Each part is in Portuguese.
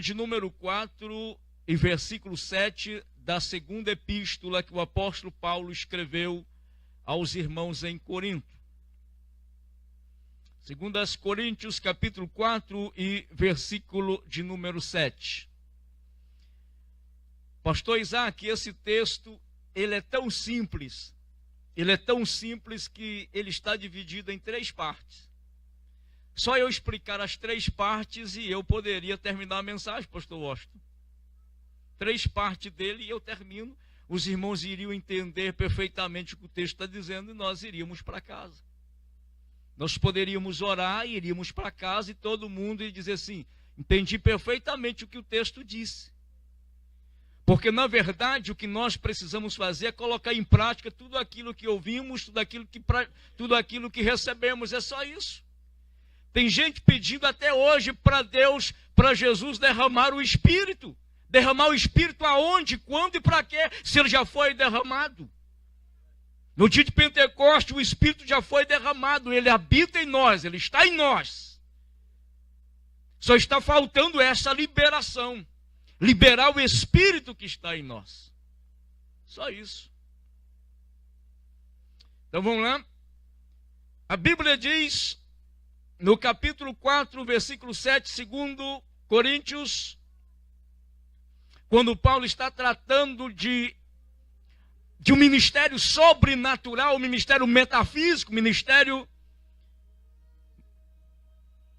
de número 4 e versículo 7 da segunda epístola que o apóstolo Paulo escreveu aos irmãos em Corinto. 2 Coríntios, capítulo 4 e versículo de número 7. Pastor Isaac, esse texto, ele é tão simples que ele está dividido em 3 partes. Só eu explicar as 3 partes e eu poderia terminar a mensagem, pastor Washington. 3 partes dele e eu termino. Os irmãos iriam entender perfeitamente o que o texto está dizendo e nós iríamos para casa. Nós poderíamos orar, iríamos para casa e todo mundo ia dizer assim: entendi perfeitamente o que o texto disse. Porque, na verdade, o que nós precisamos fazer é colocar em prática tudo aquilo que ouvimos, tudo aquilo que recebemos. É só isso. Tem gente pedindo até hoje para Deus, para Jesus derramar o Espírito. Derramar o Espírito aonde, quando e para quê? Se ele já foi derramado. No dia de Pentecostes, o Espírito já foi derramado. Ele habita em nós, ele está em nós. Só está faltando essa liberação. Liberar o Espírito que está em nós. Só isso. Então vamos lá. A Bíblia diz, no capítulo 4, versículo 7, 2 Coríntios, quando Paulo está tratando de um ministério sobrenatural, um ministério metafísico, um ministério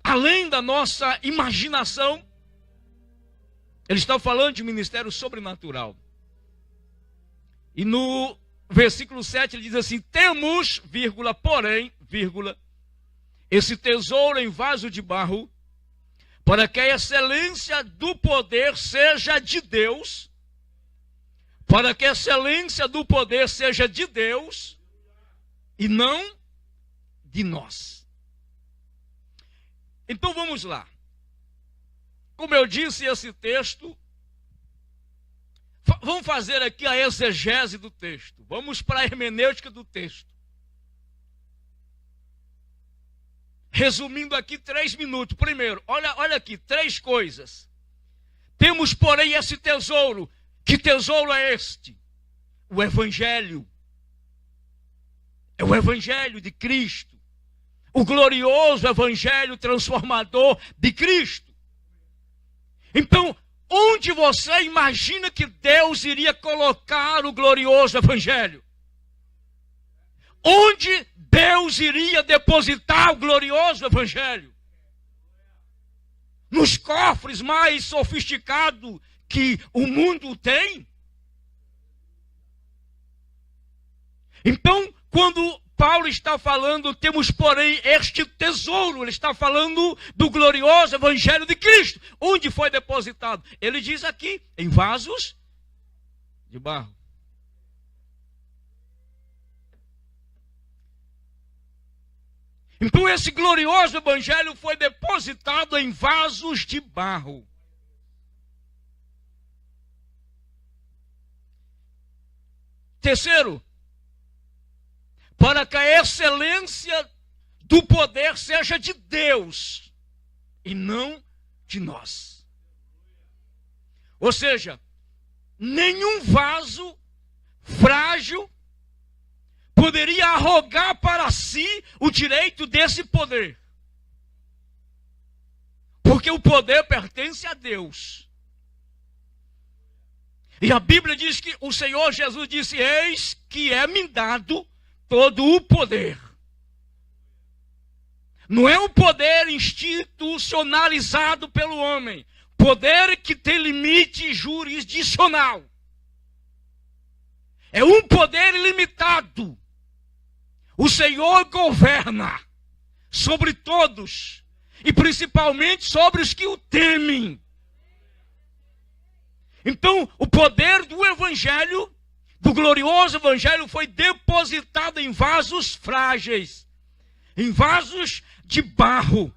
além da nossa imaginação, ele está falando de ministério sobrenatural. E no versículo 7 ele diz assim: temos, vírgula, porém, vírgula, esse tesouro em vaso de barro, para que a excelência do poder seja de Deus, para que a excelência do poder seja de Deus e não de nós. Então vamos lá. Como eu disse, esse texto, vamos fazer aqui a exegese do texto. Vamos para a hermenêutica do texto. Resumindo aqui 3 minutos. Primeiro, olha aqui, 3 coisas. Temos, porém, esse tesouro. Que tesouro é este? O Evangelho. É o Evangelho de Cristo. O glorioso Evangelho transformador de Cristo. Então, onde você imagina que Deus iria colocar o glorioso Evangelho? Onde Deus iria depositar o glorioso Evangelho? Nos cofres mais sofisticados que o mundo tem? Então, quando Paulo está falando, temos porém este tesouro, ele está falando do glorioso Evangelho de Cristo. Onde foi depositado? Ele diz aqui, em vasos de barro. Então esse glorioso Evangelho foi depositado em vasos de barro. Terceiro, para que a excelência do poder seja de Deus e não de nós. Ou seja, nenhum vaso frágil poderia arrogar para si o direito desse poder. Porque o poder pertence a Deus. E a Bíblia diz que o Senhor Jesus disse: eis que é-me dado todo o poder. Não é um poder institucionalizado pelo homem. Poder que tem limite jurisdicional. É um poder ilimitado. O Senhor governa sobre todos. E principalmente sobre os que o temem. Então, o poder do Evangelho, do glorioso Evangelho, foi depositado em vasos frágeis, em vasos de barro,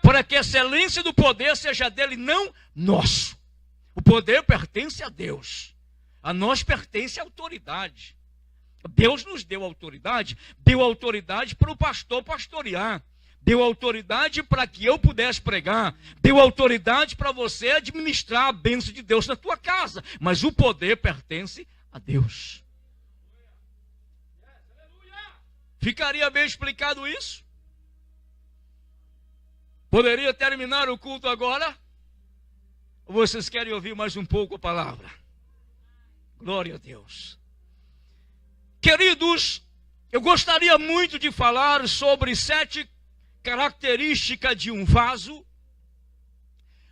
para que a excelência do poder seja dele, não nosso. O poder pertence a Deus, a nós pertence a autoridade. Deus nos deu autoridade para o pastor pastorear, deu autoridade para que eu pudesse pregar, deu autoridade para você administrar a bênção de Deus na tua casa, mas o poder pertence a Deus. Ficaria bem explicado isso? Poderia terminar o culto agora? Ou vocês querem ouvir mais um pouco a palavra? Glória a Deus. Queridos, eu gostaria muito de falar sobre 7 características de um vaso,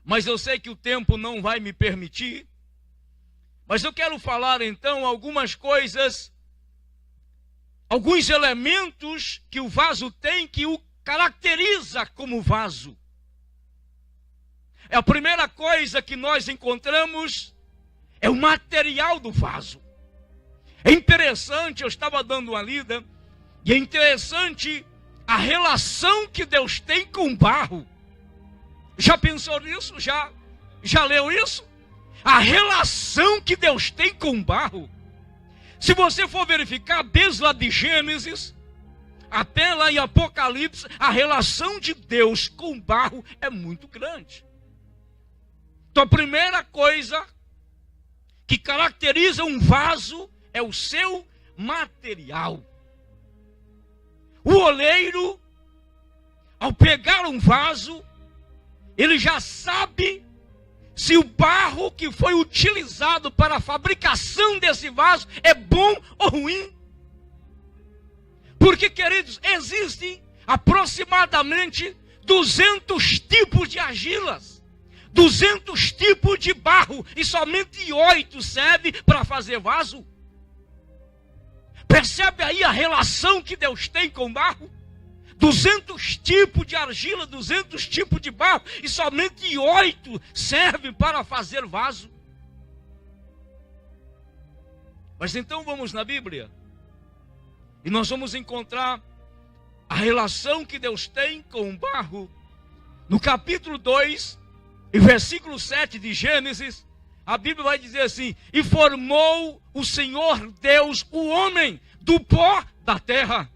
mas eu sei que o tempo não vai me permitir. Mas eu quero falar então algumas coisas, alguns elementos que o vaso tem que o caracteriza como vaso. A primeira coisa que nós encontramos é o material do vaso. É interessante, eu estava dando uma lida, e é interessante a relação que Deus tem com o barro. Já pensou nisso? Já leu isso? A relação que Deus tem com o barro. Se você for verificar, desde lá de Gênesis até lá em Apocalipse, a relação de Deus com o barro é muito grande. Então a primeira coisa que caracteriza um vaso é o seu material. O oleiro, ao pegar um vaso, ele já sabe se o barro que foi utilizado para a fabricação desse vaso é bom ou ruim. Porque, queridos, existem aproximadamente 200 tipos de argilas, 200 tipos de barro, e somente 8 serve para fazer vaso. Percebe aí a relação que Deus tem com o barro? 200 tipos de argila, 200 tipos de barro, e somente 8 servem para fazer vaso. Mas então vamos na Bíblia, e nós vamos encontrar a relação que Deus tem com o barro. No capítulo 2, e versículo 7 de Gênesis, a Bíblia vai dizer assim: e formou o Senhor Deus o homem do pó da terra,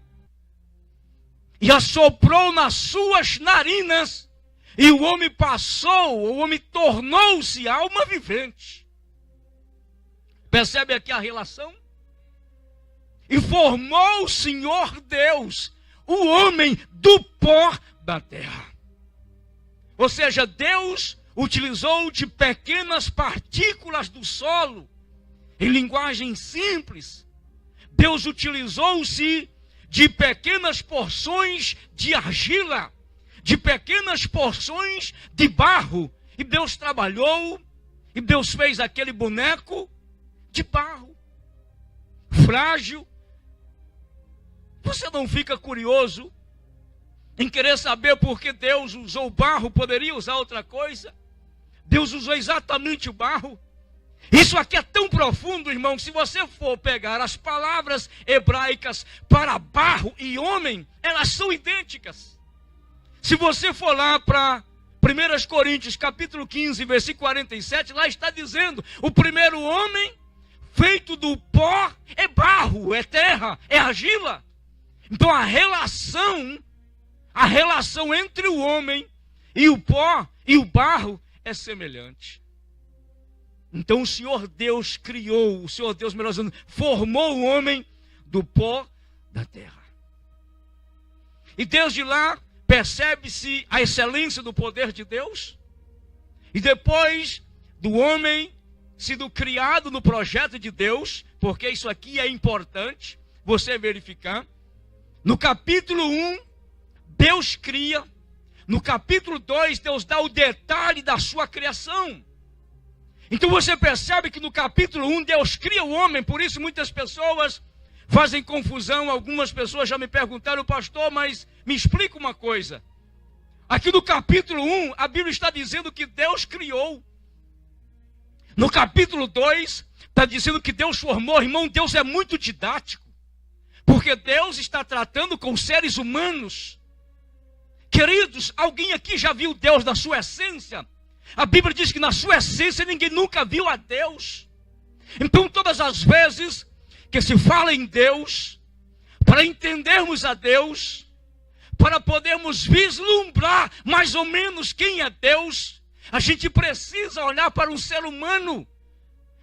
e assoprou nas suas narinas, e o homem tornou-se alma vivente. Percebe aqui a relação? E formou o Senhor Deus o homem do pó da terra. Ou seja, Deus utilizou de pequenas partículas do solo, em linguagem simples. Deus utilizou-se de pequenas porções de argila, de pequenas porções de barro. E Deus trabalhou, e Deus fez aquele boneco de barro, frágil. Você não fica curioso em querer saber por que Deus usou o barro? Poderia usar outra coisa. Deus usou exatamente o barro. Isso aqui é tão profundo, irmão, que se você for pegar as palavras hebraicas para barro e homem, elas são idênticas. Se você for lá para 1 Coríntios capítulo 15, versículo 47, lá está dizendo: o primeiro homem feito do pó é barro, é terra, é argila. Então a relação entre o homem e o pó e o barro é semelhante. Então o Senhor Deus criou, o Senhor Deus, melhor dizendo, formou o homem do pó da terra. E desde lá percebe-se a excelência do poder de Deus. E depois do homem sido criado no projeto de Deus, porque isso aqui é importante você verificar. No capítulo 1, Deus cria. No capítulo 2, Deus dá o detalhe da sua criação. Então você percebe que no capítulo 1 Deus cria o homem. Por isso muitas pessoas fazem confusão. Algumas pessoas já me perguntaram: pastor, mas me explica uma coisa. Aqui no capítulo 1 a Bíblia está dizendo que Deus criou. No capítulo 2 está dizendo que Deus formou. Irmão, Deus é muito didático, porque Deus está tratando com seres humanos. Queridos, alguém aqui já viu Deus na sua essência? A Bíblia diz que na sua essência ninguém nunca viu a Deus. Então todas as vezes que se fala em Deus, para entendermos a Deus, para podermos vislumbrar mais ou menos quem é Deus, a gente precisa olhar para um ser humano.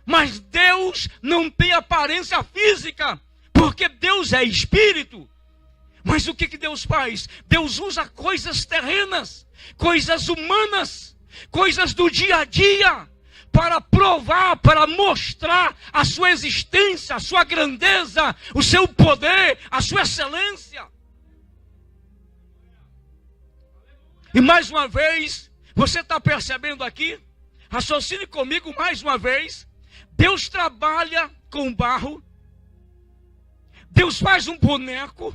Mas Deus não tem aparência física, porque Deus é espírito. Mas o que Deus faz? Deus usa coisas terrenas, coisas humanas, coisas do dia a dia, para provar, para mostrar a sua existência, a sua grandeza, o seu poder, a sua excelência. E mais uma vez, você está percebendo aqui? Raciocine comigo mais uma vez. Deus trabalha com barro. Deus faz um boneco.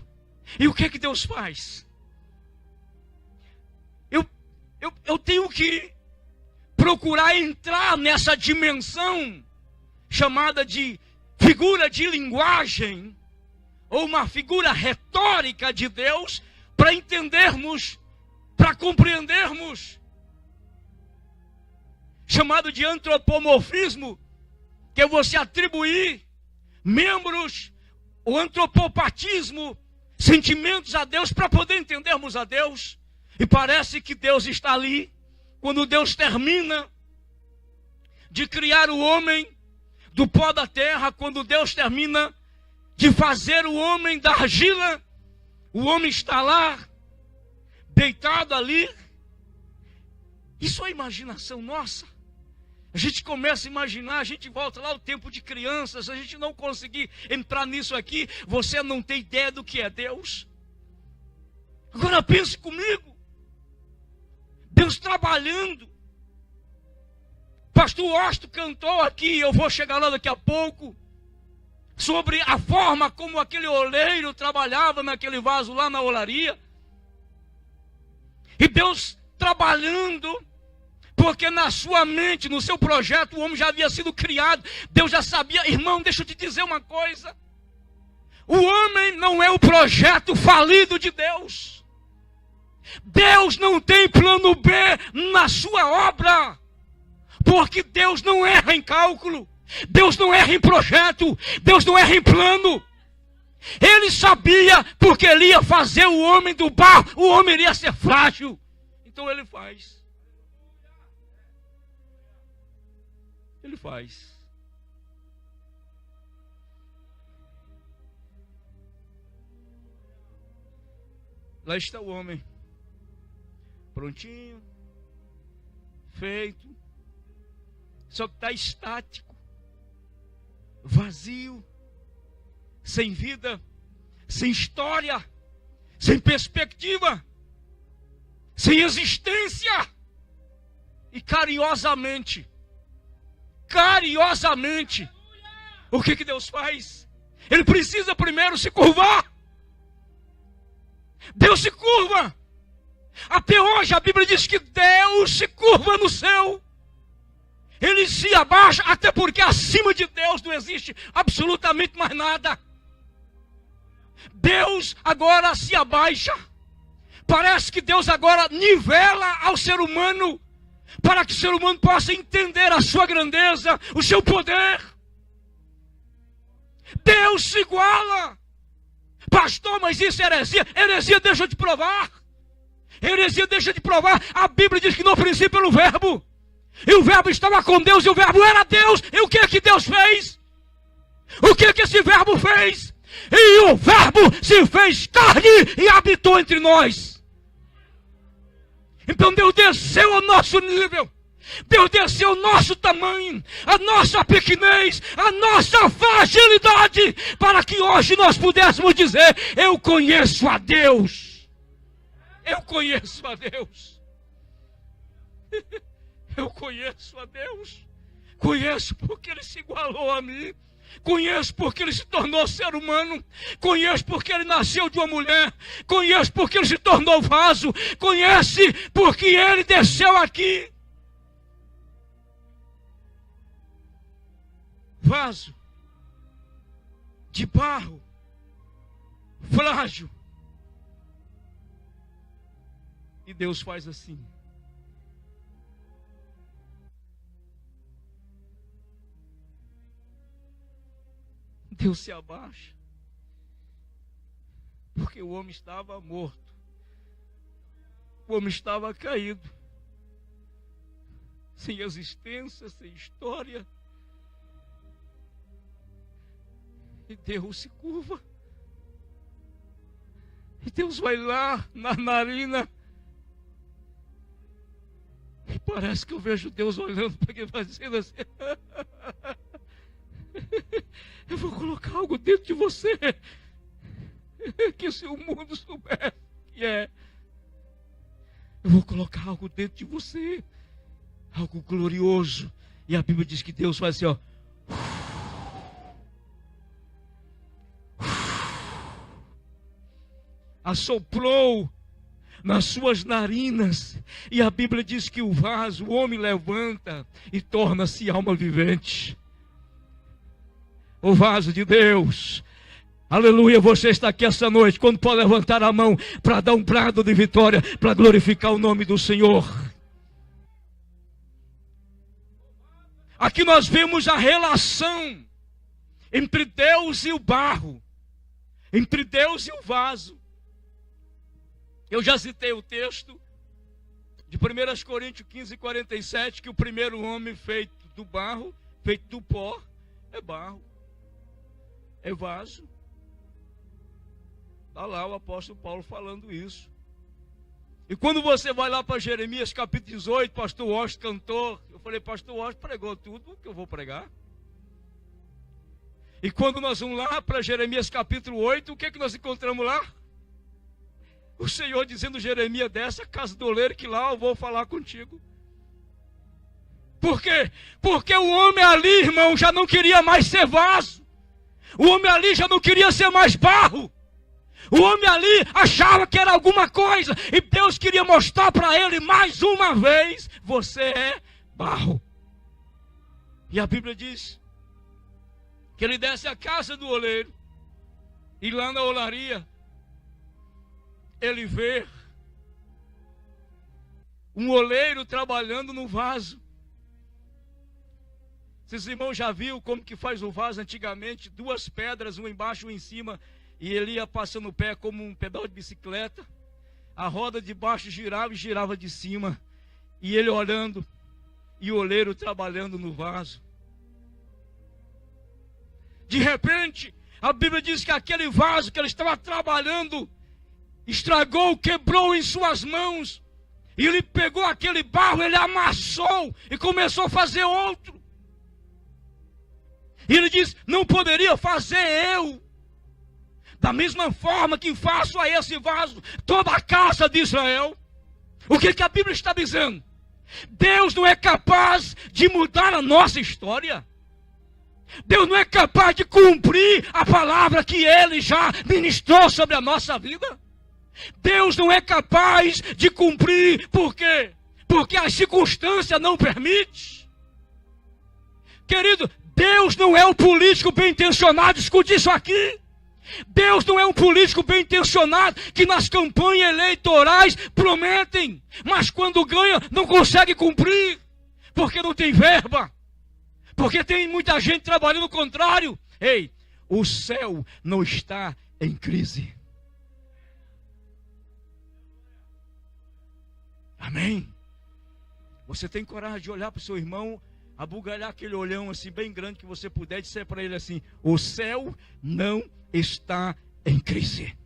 E o que Deus faz? Eu tenho que procurar entrar nessa dimensão chamada de figura de linguagem, ou uma figura retórica de Deus, para entendermos, para compreendermos, chamado de antropomorfismo, que é você atribuir membros, o antropopatismo, sentimentos a Deus, para poder entendermos a Deus. E parece que Deus está ali, quando Deus termina de criar o homem do pó da terra, quando Deus termina de fazer o homem da argila, o homem está lá, deitado ali. Isso é imaginação nossa. A gente começa a imaginar, a gente volta lá ao tempo de crianças, a gente não conseguir entrar nisso aqui, você não tem ideia do que é Deus. Agora pense comigo, Deus trabalhando. Pastor Osto cantou aqui, eu vou chegar lá daqui a pouco, sobre a forma como aquele oleiro trabalhava naquele vaso lá na olaria. E Deus trabalhando, porque na sua mente, no seu projeto, o homem já havia sido criado. Deus já sabia. Irmão, deixa eu te dizer uma coisa. O homem não é o projeto falido de Deus. Deus não tem plano B na sua obra. Porque Deus não erra em cálculo. Deus não erra em projeto. Deus não erra em plano. Ele sabia, porque ele ia fazer o homem do barro. O homem iria ser frágil. Então ele faz. Ele faz. Lá está o homem. Prontinho. Feito. Só que está estático. Vazio. Sem vida. Sem história. Sem perspectiva. Sem existência. E carinhosamente. O que Deus faz? Ele precisa primeiro se curvar. Deus se curva. Até hoje a Bíblia diz que Deus se curva no céu. Ele se abaixa, até porque acima de Deus não existe absolutamente mais nada. Deus agora se abaixa. Parece que Deus agora nivela ao ser humano, para que o ser humano possa entender a sua grandeza, o seu poder. Deus se iguala. Pastor, mas isso é heresia. Heresia deixa de provar. Heresia deixa de provar. A Bíblia diz que no princípio era o Verbo. E o Verbo estava com Deus e o Verbo era Deus. E o que é que Deus fez? O que é que esse Verbo fez? E o Verbo se fez carne e habitou entre nós. Então Deus desceu ao nosso nível. Deus desceu ao nosso tamanho, a nossa pequenez, a nossa fragilidade, para que hoje nós pudéssemos dizer: eu conheço a Deus. Eu conheço a Deus. Eu conheço a Deus. Conheço porque Ele se igualou a mim. Conheço porque Ele se tornou ser humano. Conheço porque Ele nasceu de uma mulher. Conheço porque Ele se tornou vaso. Conhece porque Ele desceu aqui. Vaso de barro, frágil. E Deus faz assim. Deus se abaixa, porque o homem estava morto. O homem estava caído, sem existência, sem história. E Deus se curva. E Deus vai lá na narina. E parece que eu vejo Deus olhando para quem vai dizendo assim: eu vou colocar algo dentro de você que se o mundo soubesse que é, eu vou colocar algo dentro de você, algo glorioso. E a Bíblia diz que Deus faz assim, ó, assoprou nas suas narinas, e a Bíblia diz que o vaso, o homem levanta e torna-se alma vivente. O vaso de Deus, aleluia. Você está aqui essa noite, quando pode levantar a mão para dar um brado de vitória, para glorificar o nome do Senhor. Aqui nós vemos a relação entre Deus e o barro, entre Deus e o vaso. Eu já citei o texto de 1 Coríntios 15:47, que o primeiro homem feito do barro, feito do pó, é barro, é vaso. Está lá o apóstolo Paulo falando isso. E quando você vai lá para Jeremias capítulo 18, pastor Washington cantou, eu falei, pastor Washington pregou tudo que eu vou pregar. E quando nós vamos lá para Jeremias capítulo 8, o que nós encontramos lá? O Senhor dizendo, Jeremias, desce a casa do oleiro que lá eu vou falar contigo. Por quê? Porque o homem ali, irmão, já não queria mais ser vaso. O homem ali já não queria ser mais barro. O homem ali achava que era alguma coisa. E Deus queria mostrar para ele mais uma vez, você é barro. E a Bíblia diz que ele desce a casa do oleiro. E lá na olaria, ele vê um oleiro trabalhando no vaso. Esses irmãos já viram como que faz o vaso antigamente? 2 pedras, uma embaixo e uma em cima. E ele ia passando o pé como um pedal de bicicleta. A roda de baixo girava e girava de cima. E ele olhando. E o oleiro trabalhando no vaso. De repente, a Bíblia diz que aquele vaso que ele estava trabalhando estragou, quebrou em suas mãos. E ele pegou aquele barro, ele amassou e começou a fazer outro. E ele diz, não poderia fazer eu da mesma forma que faço a esse vaso toda a casa de Israel? O que a Bíblia está dizendo? Deus não é capaz de mudar a nossa história. Deus não é capaz de cumprir a palavra que Ele já ministrou sobre a nossa vida. Deus não é capaz de cumprir, por quê? Porque a circunstância não permite. Querido, Deus não é um político bem intencionado, escute isso aqui. Deus não é um político bem intencionado que nas campanhas eleitorais prometem, mas quando ganha não consegue cumprir, porque não tem verba, porque tem muita gente trabalhando o contrário. Ei, o céu não está em crise. Amém? Você tem coragem de olhar para o seu irmão, abugalhar aquele olhão assim bem grande que você puder e dizer para ele assim, o céu não está em crise.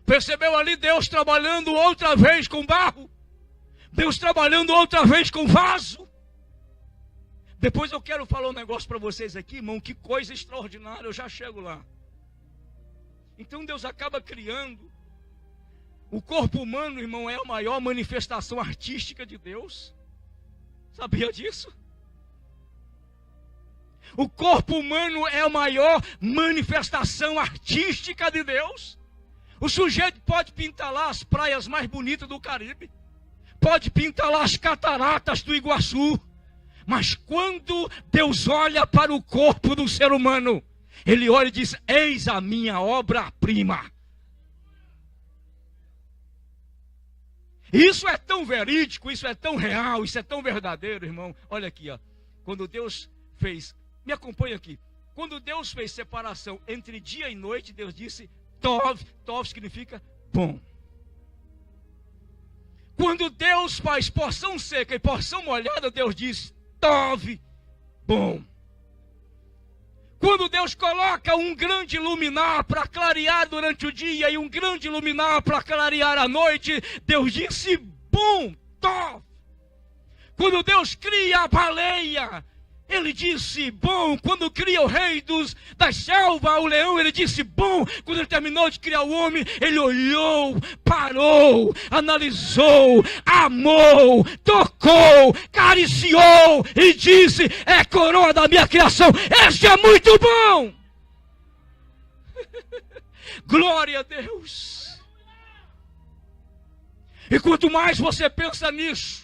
Percebeu ali Deus trabalhando outra vez com barro? Deus trabalhando outra vez com vaso? Depois eu quero falar um negócio para vocês aqui, irmão, que coisa extraordinária, eu já chego lá. Então Deus acaba criando. O corpo humano, irmão, é a maior manifestação artística de Deus. Sabia disso? O corpo humano é a maior manifestação artística de Deus. O sujeito pode pintar lá as praias mais bonitas do Caribe. Pode pintar lá as cataratas do Iguaçu. Mas quando Deus olha para o corpo do ser humano, Ele olha e diz, eis a minha obra-prima. Isso é tão verídico, isso é tão real, isso é tão verdadeiro, irmão. Olha aqui, ó. Quando Deus fez, me acompanha aqui. Quando Deus fez separação entre dia e noite, Deus disse Tov. Tov significa bom. Quando Deus faz porção seca e porção molhada, Deus diz Tov, bom. Quando Deus coloca um grande luminar para clarear durante o dia e um grande luminar para clarear a noite, Deus disse bom, Tov. Quando Deus cria a baleia, Ele disse bom. Quando cria o rei da selva, o leão, Ele disse bom. Quando Ele terminou de criar o homem, Ele olhou, parou, analisou, amou, tocou, acariciou e disse: é coroa da minha criação, este é muito bom. Glória a Deus. E quanto mais você pensa nisso,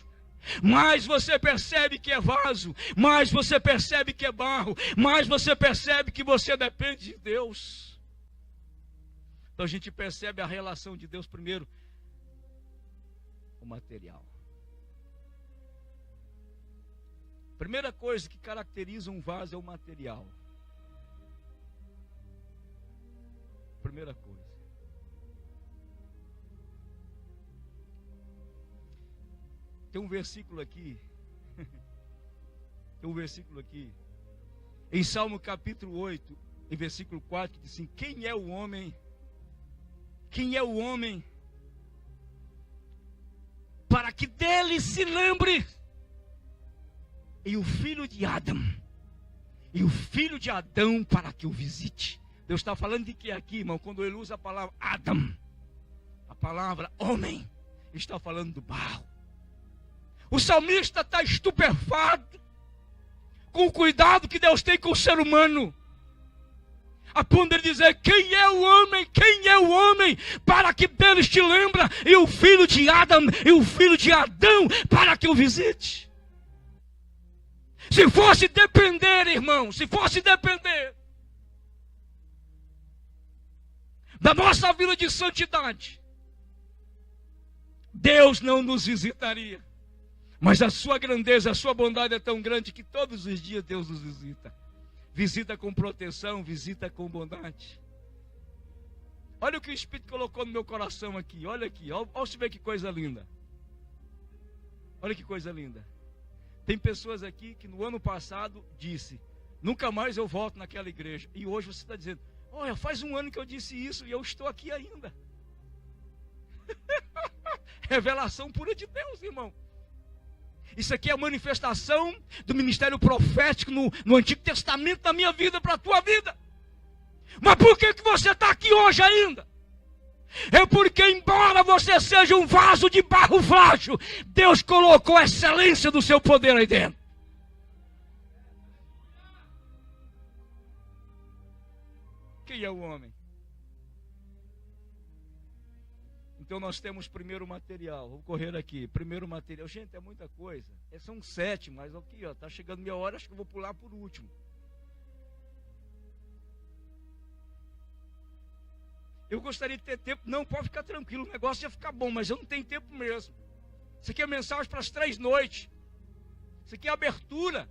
mais você percebe que é vaso, mais você percebe que é barro, mais você percebe que você depende de Deus. Então a gente percebe a relação de Deus primeiro, o material. Primeira coisa que caracteriza um vaso é o material. Primeira coisa. Tem um versículo aqui. Em Salmo capítulo 8, em versículo 4, que diz assim: quem é o homem? Quem é o homem para que dele se lembre? E o filho de Adão. E o filho de Adão para que o visite. Deus está falando de que aqui, irmão? Quando ele usa a palavra Adão, a palavra homem, ele está falando do barro. O salmista está estupefato com o cuidado que Deus tem com o ser humano, a ponto de dizer: quem é o homem? Quem é o homem para que deles te lembra? E o filho de Adão, e o filho de Adão para que o visite. Se fosse depender, irmão, se fosse depender da nossa vida de santidade, Deus não nos visitaria. Mas a sua grandeza, a sua bondade é tão grande que todos os dias Deus nos visita. Visita com proteção, visita com bondade. Olha o que o Espírito colocou no meu coração aqui. Olha aqui, olha você ver que coisa linda. Olha que coisa linda. Tem pessoas aqui que no ano passado disse: nunca mais eu volto naquela igreja. E hoje você está dizendo: olha, faz um ano que eu disse isso e eu estou aqui ainda. Revelação pura de Deus, irmão. Isso aqui é a manifestação do ministério profético no Antigo Testamento na minha vida, para a tua vida. Mas por que você está aqui hoje ainda? É porque, embora você seja um vaso de barro frágil, Deus colocou a excelência do seu poder aí dentro. Quem é o homem? Então nós temos primeiro material. Vou correr aqui. Primeiro material. Gente, é muita coisa. São 7, mas aqui, ó, tá chegando minha hora, acho que eu vou pular por último. Eu gostaria de ter tempo. Não, pode ficar tranquilo, o negócio ia ficar bom, mas eu não tenho tempo mesmo. Isso aqui é mensagem para as 3 noites. Isso aqui é abertura.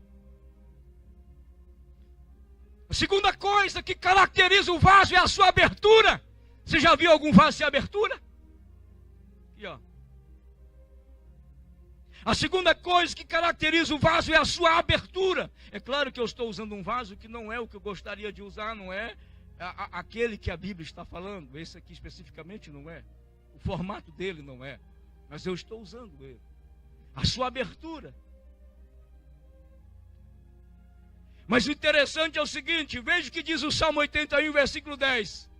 A segunda coisa que caracteriza o vaso é a sua abertura. Você já viu algum vaso sem abertura? Aqui, ó. A segunda coisa que caracteriza o vaso é a sua abertura. É claro que eu estou usando um vaso que não é o que eu gostaria de usar, não é aquele que a Bíblia está falando. Esse aqui especificamente não é. O formato dele não é. Mas eu estou usando ele. A sua abertura. Mas o interessante é o seguinte, veja o que diz o Salmo 81, versículo 10.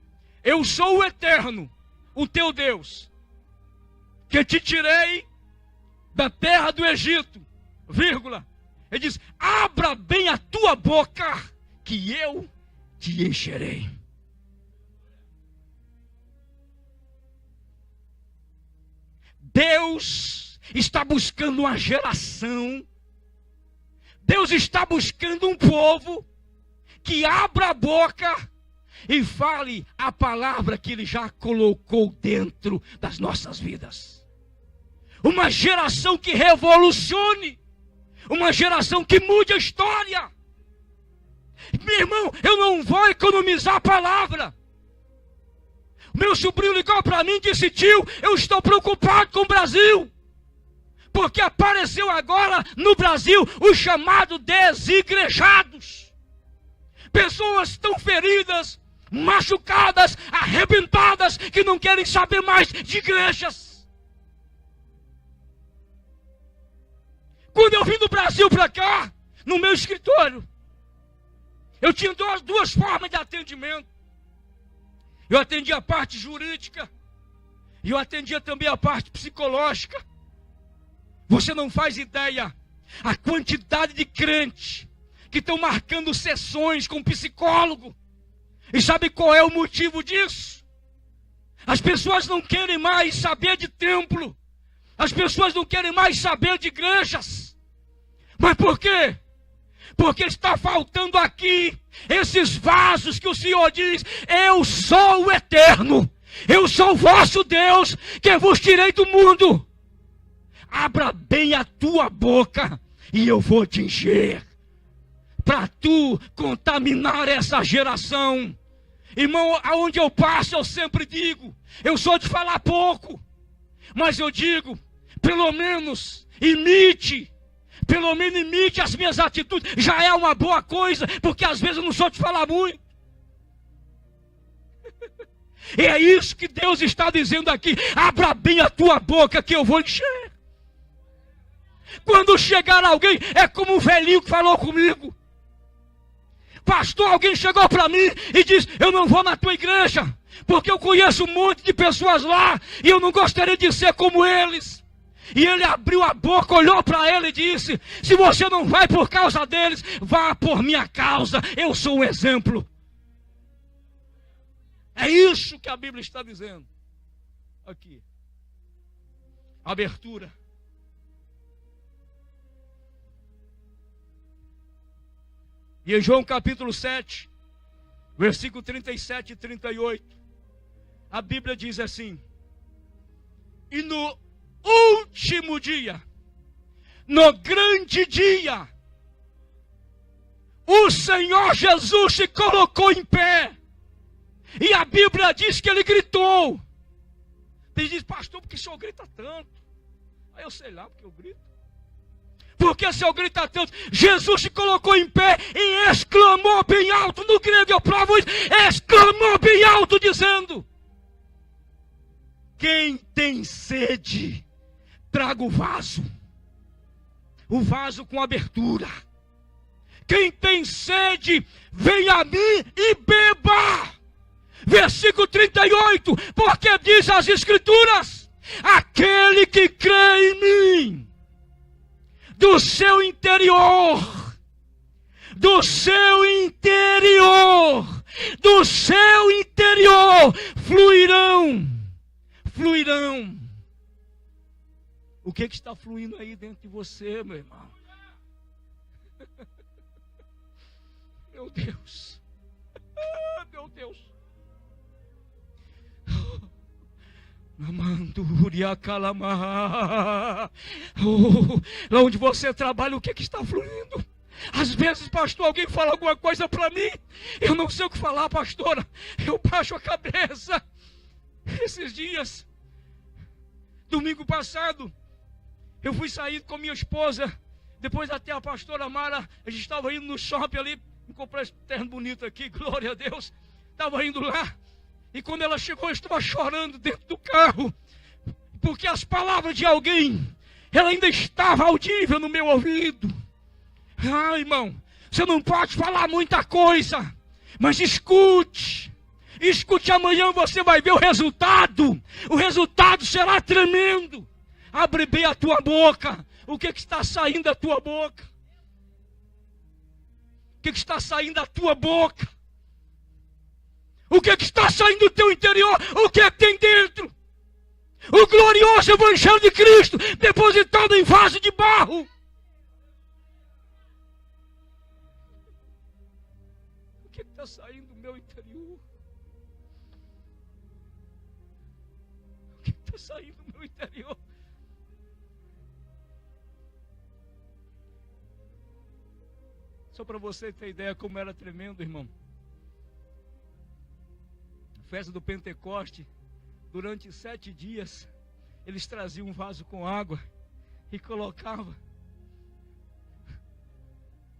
Eu sou o Eterno, o teu Deus, que te tirei da terra do Egito, vírgula. Ele diz: abra bem a tua boca, que eu te encherei. Deus está buscando uma geração, Deus está buscando um povo que abra a boca e fale a palavra que Ele já colocou dentro das nossas vidas. Uma geração que revolucione, uma geração que mude a história. Meu irmão, eu não vou economizar a palavra. Meu sobrinho ligou para mim e disse: tio, eu estou preocupado com o Brasil. Porque apareceu agora no Brasil os chamados desigrejados. Pessoas tão feridas, machucadas, arrebentadas, que não querem saber mais de igrejas. Quando eu vim do Brasil para cá, no meu escritório, eu tinha duas formas de atendimento. Eu atendia a parte jurídica e eu atendia também a parte psicológica. Você não faz ideia a quantidade de crentes que estão marcando sessões com psicólogo. E sabe qual é o motivo disso? As pessoas não querem mais saber de templo. As pessoas não querem mais saber de igrejas. Mas por quê? Porque está faltando aqui esses vasos que o Senhor diz: eu sou o eterno, eu sou o vosso Deus, que vos tirei do mundo. Abra bem a tua boca e eu vou te encher, para tu contaminar essa geração. Irmão, aonde eu passo eu sempre digo, eu sou de falar pouco, mas eu digo, pelo menos imite as minhas atitudes. Já é uma boa coisa, porque às vezes eu não sou de falar muito. E é isso que Deus está dizendo aqui: abra bem a tua boca que eu vou encher. Quando chegar alguém, é como o velhinho que falou comigo: pastor, alguém chegou para mim e disse: eu não vou na tua igreja, porque eu conheço um monte de pessoas lá, e eu não gostaria de ser como eles. E ele abriu a boca, olhou para ele e disse: se você não vai por causa deles, vá por minha causa, eu sou um exemplo. É isso que a Bíblia está dizendo aqui. Abertura. E em João capítulo 7, versículo 37 e 38, a Bíblia diz assim: e no último dia, no grande dia, o Senhor Jesus se colocou em pé. E a Bíblia diz que ele gritou. Ele diz: pastor, por que o senhor grita tanto? Aí eu sei lá porque eu grito. Porque o senhor grita tanto? Jesus se colocou em pé e exclamou bem alto. No grego eu provo isso. Exclamou bem alto dizendo: quem tem sede, traga o vaso com abertura. Quem tem sede, vem a mim e beba. Versículo 38, porque diz as Escrituras: aquele que crê em mim, do seu interior, fluirão. O que está fluindo aí dentro de você, meu irmão? Meu Deus. Meu Deus. Lá onde você trabalha, o que está fluindo? Às vezes, pastor, alguém fala alguma coisa para mim, eu não sei o que falar, pastora, eu baixo a cabeça. Esses dias, domingo passado, eu fui sair com minha esposa, depois até a pastora Mara, a gente estava indo no shopping ali, me comprei esse terno bonito aqui, glória a Deus, estava indo lá, e quando ela chegou, eu estava chorando dentro do carro, porque as palavras de alguém, ela ainda estava audível no meu ouvido. Ah, irmão, você não pode falar muita coisa, mas escute amanhã, você vai ver o resultado será tremendo. Abre bem a tua boca. O que está saindo da tua boca? O que está saindo da tua boca? O que está saindo do teu interior? O que é que tem dentro? O glorioso Evangelho de Cristo depositado em vaso de barro. O que está saindo do meu interior? O que está saindo do meu interior? Só para você ter ideia como era tremendo, irmão. Festa do Pentecoste, durante 7 dias, eles traziam um vaso com água e colocavam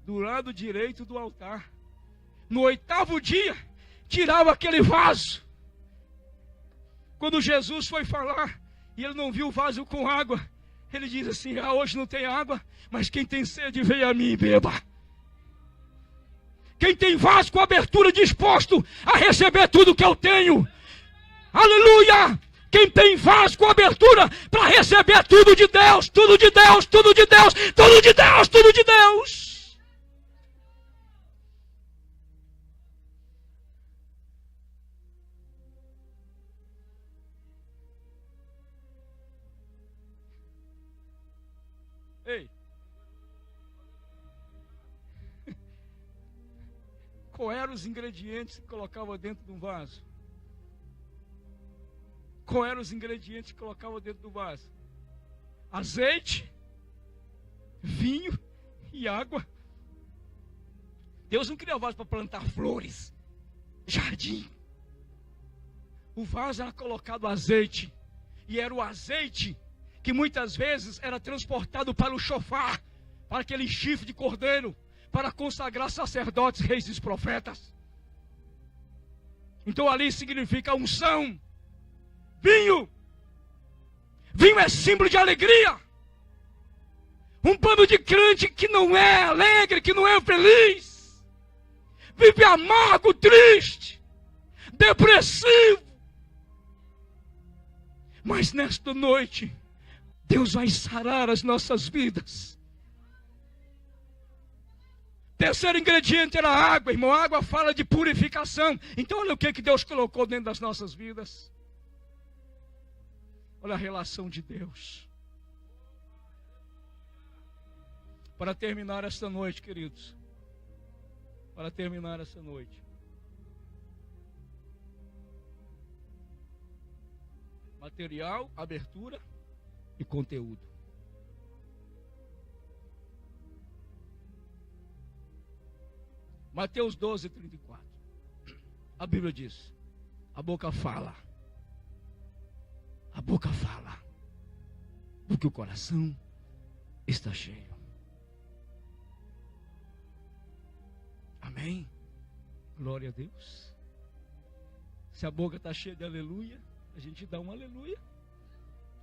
do lado direito do altar. No 8º dia, tirava aquele vaso. Quando Jesus foi falar e ele não viu o vaso com água, ele diz assim: hoje não tem água, mas quem tem sede, venha a mim e beba. Quem tem vaso com abertura disposto a receber tudo que eu tenho. Aleluia! Quem tem vaso com abertura para receber tudo de Deus, tudo de Deus, tudo de Deus, tudo de Deus, tudo de Deus. Ei. Qual eram os ingredientes que colocava dentro de um vaso? Qual eram os ingredientes que colocava dentro do vaso? Azeite, vinho e água. Deus não criou vaso para plantar flores, jardim. O vaso era colocado azeite. E era o azeite que muitas vezes era transportado para o chofar, para aquele chifre de cordeiro, para consagrar sacerdotes, reis e profetas. Então ali significa unção. Vinho. Vinho é símbolo de alegria. Um bando de crente que não é alegre, que não é feliz, vive amargo, triste, depressivo. Mas nesta noite, Deus vai sarar as nossas vidas. Terceiro ingrediente era a água, irmão. A água fala de purificação. Então olha o que Deus colocou dentro das nossas vidas. Olha a relação de Deus. Para terminar esta noite, queridos. Para terminar esta noite. Material, abertura e conteúdo. Mateus 12, 34. A Bíblia diz: a boca fala. A boca fala, porque o coração está cheio. Amém? Glória a Deus. Se a boca está cheia de aleluia, a gente dá um aleluia.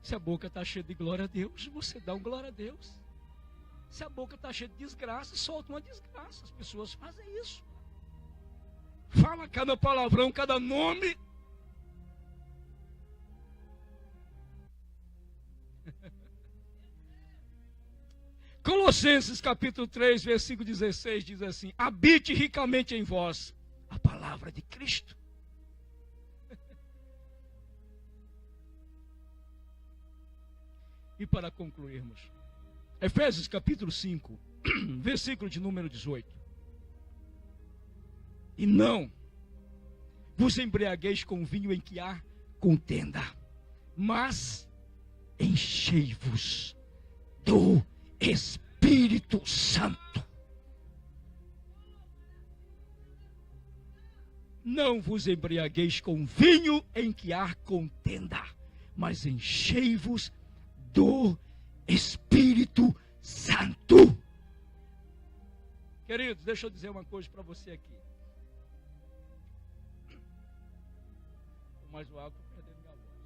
Se a boca está cheia de glória a Deus, você dá um glória a Deus. Se a boca está cheia de desgraça, solta uma desgraça. As pessoas fazem isso. Fala cada palavrão, cada nome. Colossenses capítulo 3, versículo 16 diz assim: habite ricamente em vós a palavra de Cristo. E para concluirmos, Efésios capítulo 5, versículo de número 18. E não vos embriagueis com vinho em que há contenda, mas enchei-vos do Espírito Santo. Não vos embriagueis com vinho em que há contenda, mas enchei-vos do Espírito Santo. Queridos, deixa eu dizer uma coisa para você aqui. Mais o água perdendo minha voz.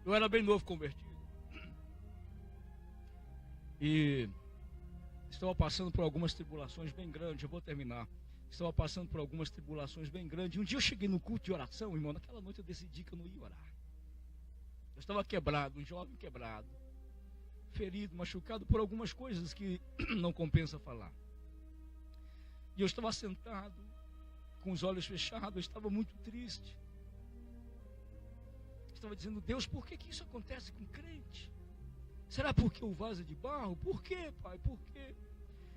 Eu era bem novo convertido. E estava passando por algumas tribulações bem grandes. Eu vou terminar. Estava passando por algumas tribulações bem grandes. Um dia eu cheguei no culto de oração, irmão. Naquela noite eu decidi que eu não ia orar. Eu estava quebrado, um jovem quebrado, ferido, machucado por algumas coisas que não compensa falar. E eu estava sentado, com os olhos fechados, eu estava muito triste. Estava dizendo: Deus, por que isso acontece com crente? Será porque o vaso é de barro? Por quê, Pai? Por quê?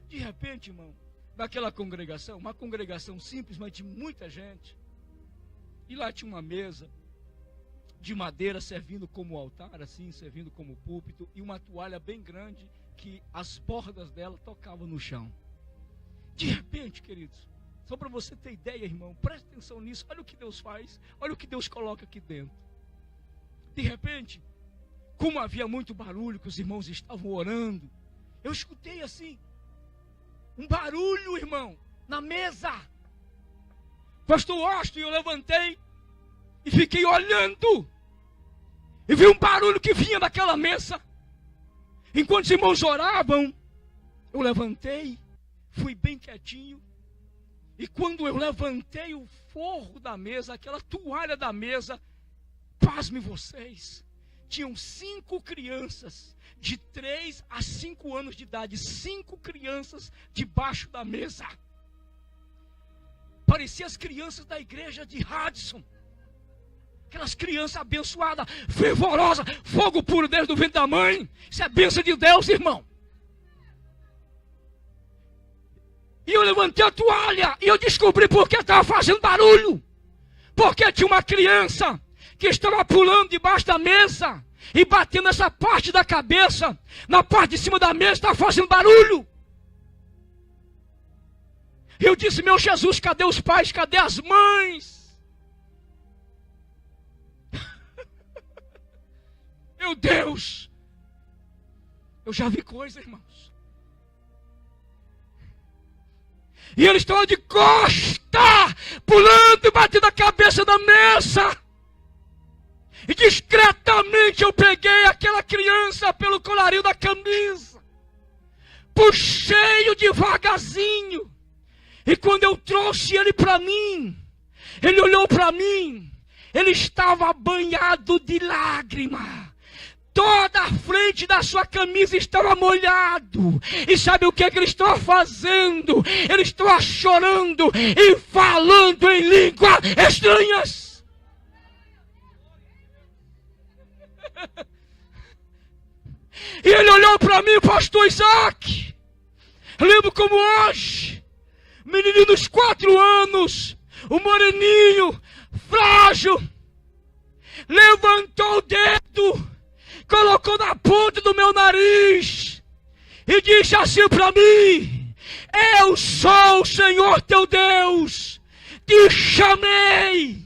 De repente, irmão, naquela congregação, uma congregação simples, mas de muita gente, e lá tinha uma mesa de madeira servindo como altar, assim, servindo como púlpito, e uma toalha bem grande que as bordas dela tocavam no chão. De repente, queridos, só para você ter ideia, irmão, preste atenção nisso, olha o que Deus faz, olha o que Deus coloca aqui dentro. De repente, como havia muito barulho, que os irmãos estavam orando, eu escutei assim, um barulho, irmão, na mesa. Pastor Austin, eu levantei e fiquei olhando, e vi um barulho que vinha daquela mesa. Enquanto os irmãos oravam, eu levantei, fui bem quietinho, e quando eu levantei o forro da mesa, aquela toalha da mesa, pasme vocês, tinham 5 crianças, de 3 a 5 anos de idade, 5 crianças debaixo da mesa. Parecia as crianças da igreja de Radisson. Aquelas crianças abençoadas, fervorosas, fogo puro desde o ventre da mãe. Isso é bênção de Deus, irmão. E eu levantei a toalha e eu descobri por que estava fazendo barulho. Porque tinha uma criança que estava pulando debaixo da mesa e batendo essa parte da cabeça, na parte de cima da mesa, estava fazendo barulho. Eu disse, meu Jesus, cadê os pais, cadê as mães? Meu Deus, eu já vi coisa, irmãos. E eles estão de costa, pulando e batendo a cabeça da mesa. E discretamente eu peguei aquela criança pelo colarinho da camisa, puxei-o devagarzinho. E quando eu trouxe ele para mim, ele olhou para mim, ele estava banhado de lágrima. Toda a frente da sua camisa estava molhado. E sabe o que ele estava fazendo? Ele estava chorando e falando em línguas estranhas. E ele olhou para mim, pastor Isaac. Eu lembro como hoje. Menininho dos 4 anos, o moreninho, frágil, levantou o dedo, colocou na ponta do meu nariz e disse assim para mim: eu sou o Senhor teu Deus, te chamei,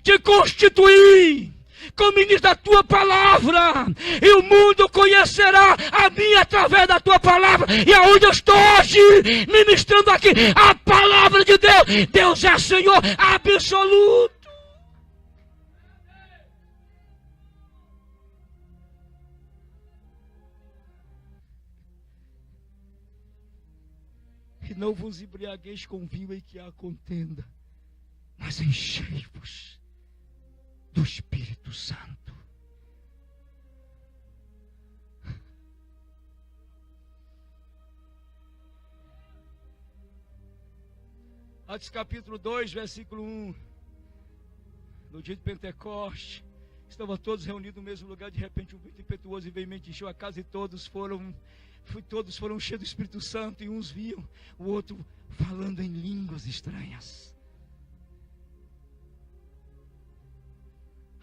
te constituí como ministro da tua palavra, e o mundo conhecerá a mim através da tua palavra. E aonde eu estou hoje, ministrando aqui a palavra de Deus, Deus é Senhor absoluto. E não vos embriagueis com vinho em que há contenda, mas enchei-vos do Espírito Santo. Atos capítulo 2, versículo 1. No dia de Pentecoste, estavam todos reunidos no mesmo lugar. De repente um vento impetuoso e veemente encheu a casa, e todos foram cheios do Espírito Santo, e uns viam o outro falando em línguas estranhas.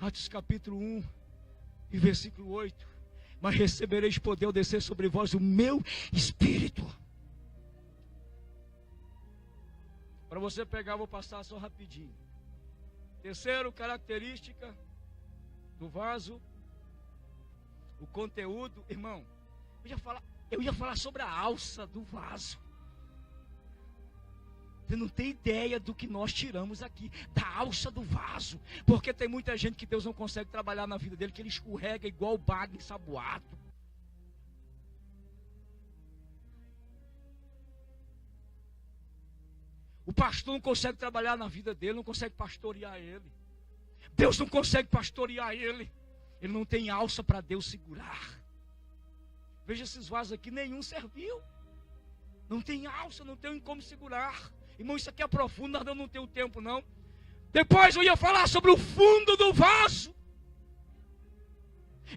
Atos capítulo 1 e versículo 8. Mas recebereis poder ao descer sobre vós o meu Espírito. Para você pegar, vou passar só rapidinho. Terceiro, característica do vaso, o conteúdo. Irmão, eu ia falar sobre a alça do vaso. Você não tem ideia do que nós tiramos aqui, da alça do vaso. Porque tem muita gente que Deus não consegue trabalhar na vida dele, que ele escorrega igual baga ensaboado. O pastor não consegue trabalhar na vida dele, não consegue pastorear ele. Deus não consegue pastorear ele. Ele não tem alça para Deus segurar. Veja esses vasos aqui, nenhum serviu. Não tem alça, não tem como segurar. Irmão, isso aqui é profundo, nós não temos tempo não. Depois eu ia falar sobre o fundo do vaso.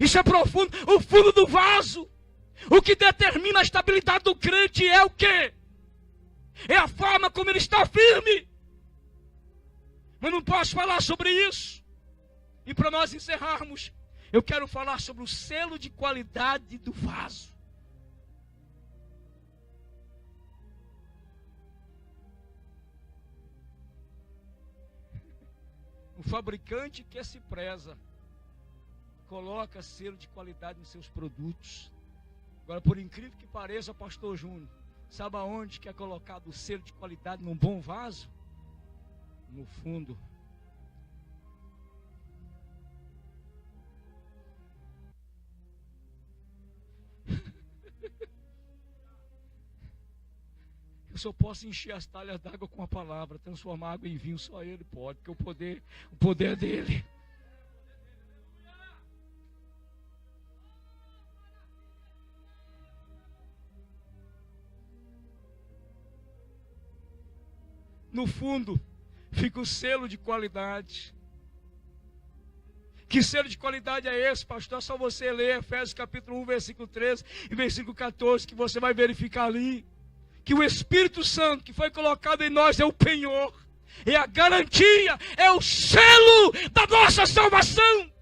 Isso é profundo, o fundo do vaso. O que determina a estabilidade do crente é o quê? É a forma como ele está firme. Mas não posso falar sobre isso. E para nós encerrarmos, eu quero falar sobre o selo de qualidade do vaso. O fabricante que se preza coloca selo de qualidade nos seus produtos. Agora, por incrível que pareça, pastor Júnior, sabe aonde que é colocado o selo de qualidade num bom vaso? No fundo. Eu só posso encher as talhas d'água com a palavra, transformar água em vinho, só Ele pode, porque o poder é dele. No fundo, fica o selo de qualidade. Que selo de qualidade é esse, pastor? É só você ler Efésios capítulo 1, versículo 13 e versículo 14, que você vai verificar ali. Que o Espírito Santo que foi colocado em nós é o penhor, é a garantia, é o selo da nossa salvação.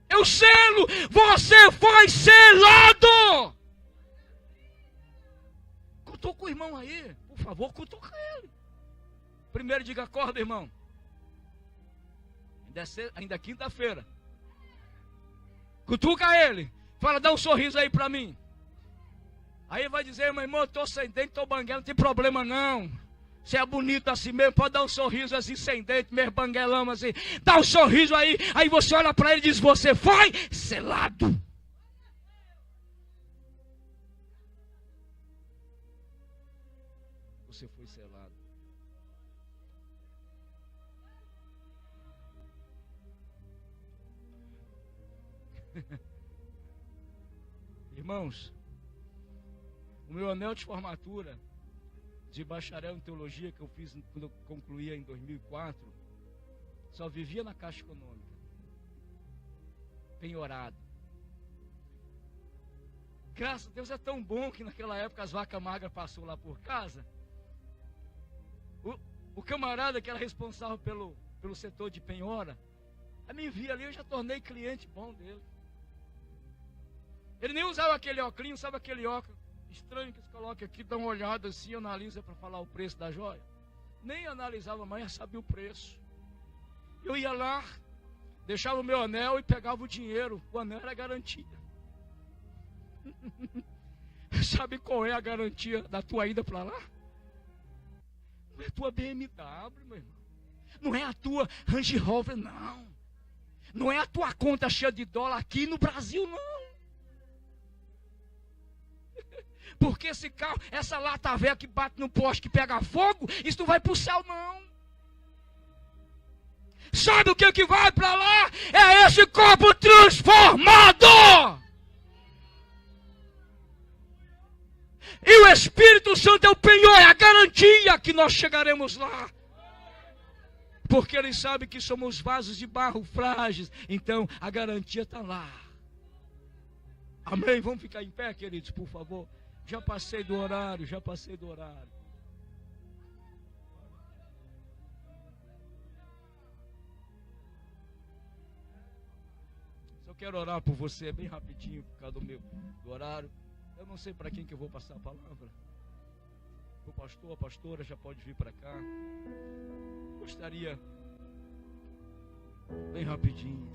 É o selo, você foi selado. Cutuca o irmão aí, por favor, cutuca ele. Primeiro diga, acorda, irmão. Ainda é quinta-feira. Cutuca ele. Fala, dá um sorriso aí pra mim. Aí ele vai dizer, meu irmão, eu tô sem dente, tô banguelo, não tem problema não. Você é bonito assim mesmo, pode dar um sorriso assim, sem dente, mesmo banguelão assim. Dá um sorriso aí, aí você olha pra ele e diz, você foi selado. Você foi selado. Irmãos, o meu anel de formatura de bacharel em teologia que eu fiz quando eu concluía em 2004, só vivia na Caixa Econômica, penhorado. Graças a Deus é tão bom que naquela época as vacas magras passou lá por casa. O camarada que era responsável pelo setor de penhora, a me via ali, eu já tornei cliente bom dele. Ele nem usava aquele óculos, sabe aquele óculos estranho que se coloca aqui, dá uma olhada assim, analisa para falar o preço da joia. Nem analisava mais, já sabia o preço. Eu ia lá, deixava o meu anel e pegava o dinheiro. O anel era garantia. Sabe qual é a garantia da tua ida para lá? Não é a tua BMW, meu irmão. Não é a tua Range Rover, não. Não é a tua conta cheia de dólar aqui no Brasil, não. Porque esse carro, essa lata velha que bate no poste, que pega fogo, isso não vai para o céu, não. Sabe o que vai para lá? É esse corpo transformado. E o Espírito Santo é o penhor, é a garantia que nós chegaremos lá. Porque Ele sabe que somos vasos de barro frágeis. Então a garantia está lá. Amém? Vamos ficar em pé, queridos, por favor. Já passei do horário, Só quero orar por você, bem rapidinho, por causa do horário. Eu não sei para quem que eu vou passar a palavra. O pastor, a pastora já pode vir para cá. Gostaria, bem rapidinho.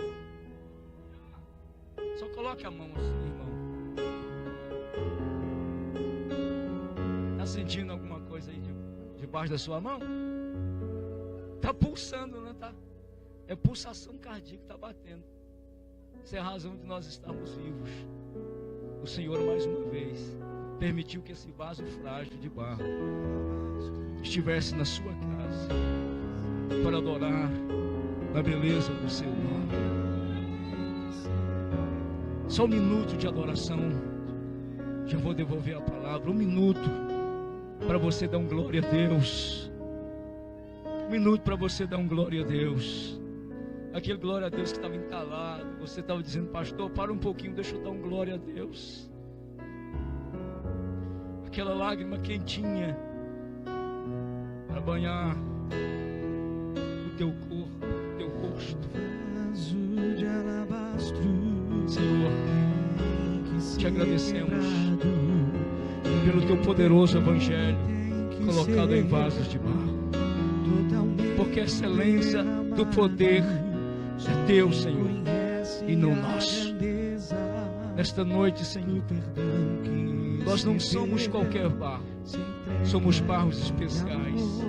Só coloque a mão assim, irmão. Está sentindo alguma coisa aí debaixo da sua mão? Está pulsando, né? Tá? É pulsação cardíaca, está batendo. Essa é a razão de nós estarmos vivos. O Senhor, mais uma vez, permitiu que esse vaso frágil de barro estivesse na sua casa para adorar na beleza do seu nome. Só um minuto de adoração. Já vou devolver a palavra. Um minuto para você dar um glória a Deus. Um minuto para você dar um glória a Deus. Aquele glória a Deus que estava entalado. Você estava dizendo, pastor, para um pouquinho, deixa eu dar um glória a Deus. Aquela lágrima quentinha para banhar o teu corpo, o teu rosto. Senhor, te agradecemos pelo teu poderoso evangelho colocado em vasos de barro, porque a excelência do poder é teu, Senhor, e não nosso. Nesta noite, Senhor, nós não somos qualquer barro, somos barros especiais,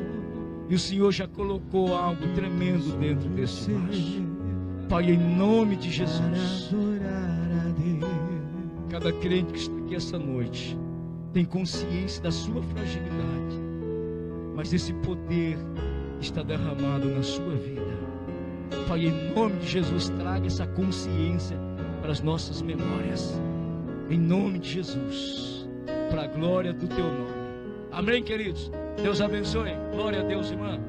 e o Senhor já colocou algo tremendo dentro desse vaso. Pai, em nome de Jesus, cada crente que está aqui essa noite tem consciência da sua fragilidade, mas esse poder está derramado na sua vida. Pai, em nome de Jesus, traga essa consciência para as nossas memórias, em nome de Jesus, para a glória do teu nome. Amém, queridos? Deus abençoe. Glória a Deus, irmã.